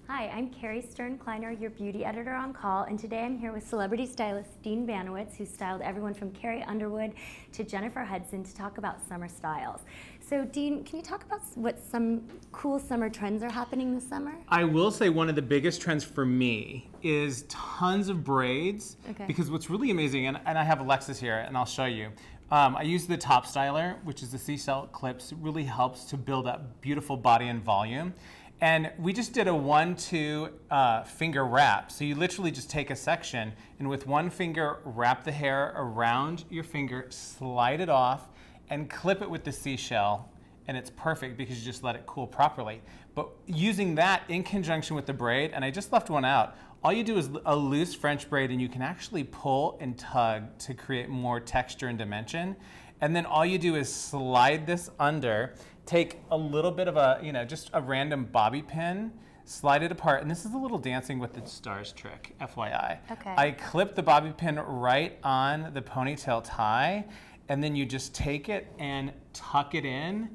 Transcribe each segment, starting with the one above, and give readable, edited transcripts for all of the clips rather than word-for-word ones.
Hi, I'm Carrie Kleiner, your beauty editor on call, and today I'm here with celebrity stylist Dean Banowetz, who styled everyone from Carrie Underwood to Jennifer Hudson to talk about summer styles. So Dean, can you talk about what some cool summer trends are happening this summer? I will say one of the biggest trends for me is tons of braids, because what's really amazing, and I have Alexis here and I'll show you, I use the Topstyler, which is the seashell clips. It really helps to build up beautiful body and volume. And we just did a 1-2 finger wrap. So you literally just take a section and with one finger wrap the hair around your finger, slide it off, and clip it with the seashell. And it's perfect because you just let it cool properly. But using that in conjunction with the braid, and I just left one out, all you do is a loose French braid and you can actually pull and tug to create more texture and dimension. And then all you do is slide this under, take a little bit of a, just a random bobby pin, slide it apart, and this is a little dancing with the stars trick, FYI. Okay. I clip the bobby pin right on the ponytail tie, and then you just take it and tuck it in,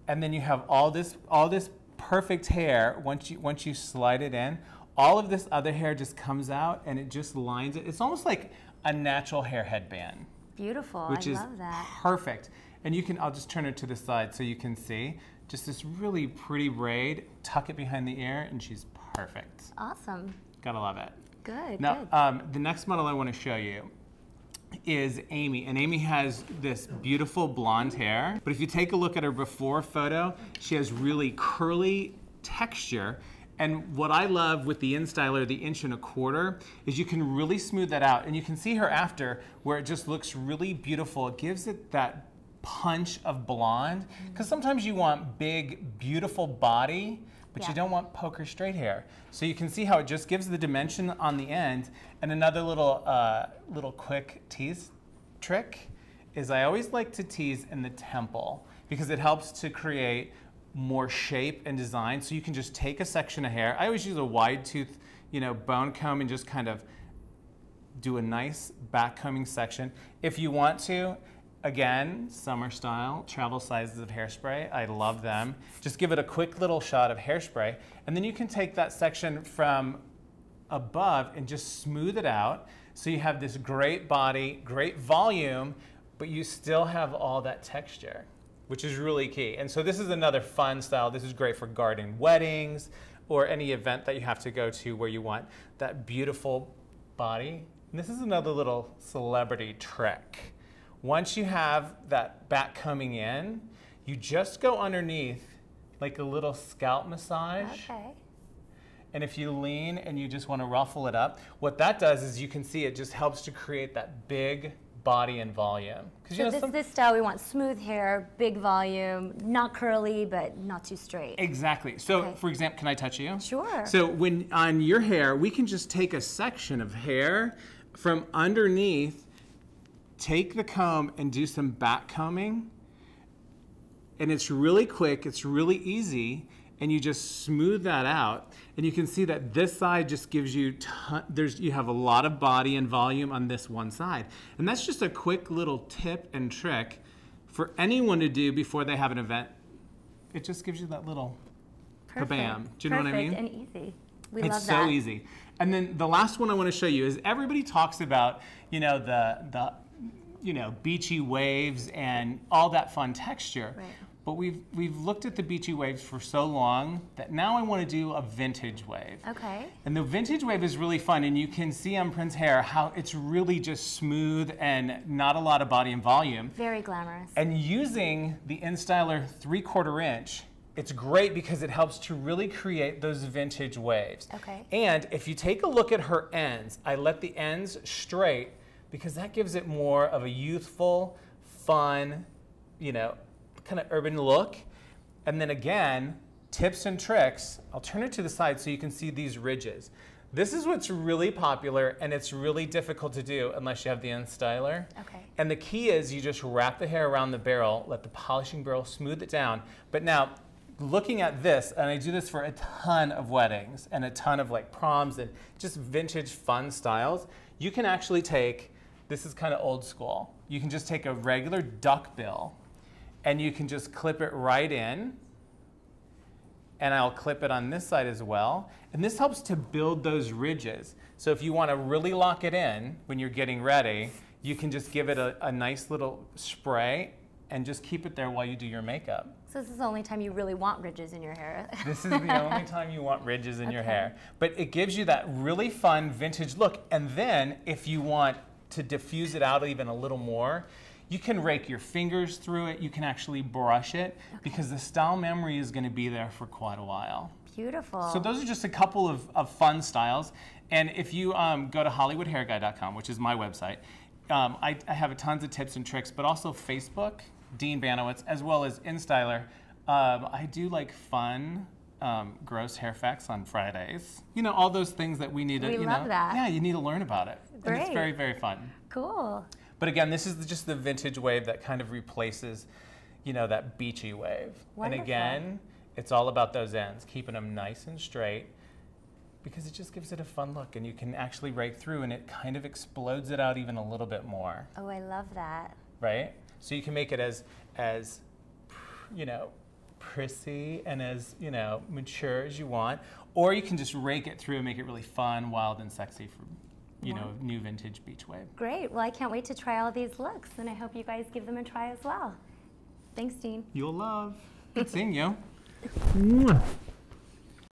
and then you have all this perfect hair once you slide it in. All of this other hair just comes out and it just lines it. It's almost like a natural hair headband. Beautiful, I love that. Perfect. And you can, I'll just turn it to the side so you can see. Just this really pretty braid, tuck it behind the ear, and she's perfect. Awesome. Gotta love it. Good, now, the next model I want to show you is Amy. And Amy has this beautiful blonde hair. But if you take a look at her before photo, she has really curly texture. And what I love with the Instyler, the 1.25 inch, is you can really smooth that out. And you can see her after where it just looks really beautiful. It gives it that punch of blonde. Because sometimes you want big, beautiful body, but you don't want poker straight hair. So you can see how it just gives the dimension on the end. And another little quick tease trick is I always like to tease in the temple because it helps to create more shape and design. So you can just take a section of hair. I always use a wide tooth, bone comb and just kind of do a nice back combing section. If you want to, again, summer style, travel sizes of hairspray. I love them. Just give it a quick little shot of hairspray, and then you can take that section from above and just smooth it out. So you have this great body, great volume, but you still have all that texture, which is really key. And so this is another fun style. This is great for garden weddings or any event that you have to go to where you want that beautiful body. And this is another little celebrity trick. Once you have that back coming in, you just go underneath like a little scalp massage. Okay. And if you lean and you just want to ruffle it up, what that does is you can see it just helps to create that big body and volume. So this style, we want smooth hair, big volume, not curly, but not too straight. Exactly. So for example, can I touch you? Sure. So when on your hair, we can just take a section of hair from underneath, take the comb and do some back combing. And it's really quick, it's really easy, and you just smooth that out. And you can see that this side just gives you, you have a lot of body and volume on this one side. And that's just a quick little tip and trick for anyone to do before they have an event. It just gives you that little kabam. Do you know what I mean? Perfect and easy. We love that. It's so easy. And then the last one I want to show you is everybody talks about, the beachy waves and all that fun texture. Right. But we've looked at the beachy waves for so long that now I want to do a vintage wave. Okay. And the vintage wave is really fun, and you can see on Prince's hair how it's really just smooth and not a lot of body and volume. Very glamorous. And using the Instyler 3/4 inch, it's great because it helps to really create those vintage waves. Okay. And if you take a look at her ends, I let the ends straight because that gives it more of a youthful, fun, kind of urban look. And then again, tips and tricks, I'll turn it to the side so you can see these ridges. This is what's really popular, and it's really difficult to do unless you have the Instyler. Okay. And the key is you just wrap the hair around the barrel, let the polishing barrel smooth it down. But now, looking at this, and I do this for a ton of weddings and a ton of proms and just vintage fun styles, you can actually take, this is kind of old school, you can just take a regular duck bill and you can just clip it right in and I'll clip it on this side as well. And this helps to build those ridges. So if you want to really lock it in when you're getting ready, you can just give it a nice little spray and just keep it there while you do your makeup. So this is the only time you really want ridges in your hair. This is the only time you want ridges in your hair. But it gives you that really fun vintage look. And then if you want to diffuse it out even a little more, you can rake your fingers through it. You can actually brush it because the style memory is going to be there for quite a while. Beautiful. So those are just a couple of fun styles. And if you go to HollywoodHairGuy.com, which is my website, I have tons of tips and tricks, but also Facebook, Dean Banowetz, as well as Instyler. I do like fun, gross hair facts on Fridays. You know, all those things that we need to, We love that. Yeah, you need to learn about it. Great. And it's very, very fun. Cool. But again, this is just the vintage wave that kind of replaces, you know, that beachy wave. Wonderful. And again, it's all about those ends, keeping them nice and straight, because it just gives it a fun look, and you can actually rake through and it kind of explodes it out even a little bit more. Oh, I love that. Right? So you can make it as you know, prissy and as, you know, mature as you want, or you can just rake it through and make it really fun, wild, and sexy for, you know, new vintage beach wave. Great. Well, I can't wait to try all these looks, and I hope you guys give them a try as well. Thanks, Dean. You'll love. Good seeing you. Mwah.